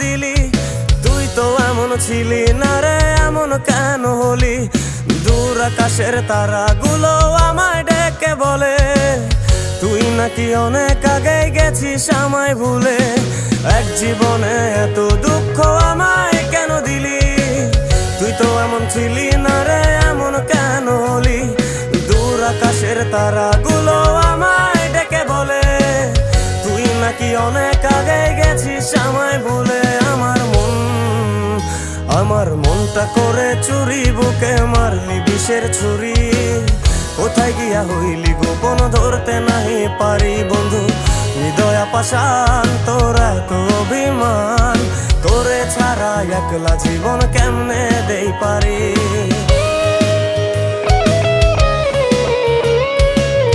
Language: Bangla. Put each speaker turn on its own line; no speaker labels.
দিলি? তুই তো এমন ছিলি না রে, এমন কেন হলি? দূর আকাশের তারাগুলো আমায় ডেকে বলে তুই নাকি অনেক আগে গেছিস আমায় ভুলে। এক জীবনে এত দুঃখ আমায় কেন দিলি? তুই তো এমন ছিলি না রে, এমন কেন হলি? দূর আকাশের তারাগুলো আমায় ডেকে বলে তুই নাকি অনেক আগে গেছিস আমায় ভুলে। আমার মনটা করে চুরি, বুকে মারলি বিষের ছুরি। কোথায় গিয়া হইলি গোপন ধরতে নাহি পারি বন্ধু। হৃদয় পাষাণ তোর এত অভিমান, তোরে ছাড়া একলা জীবন কেমনে দেই পারি?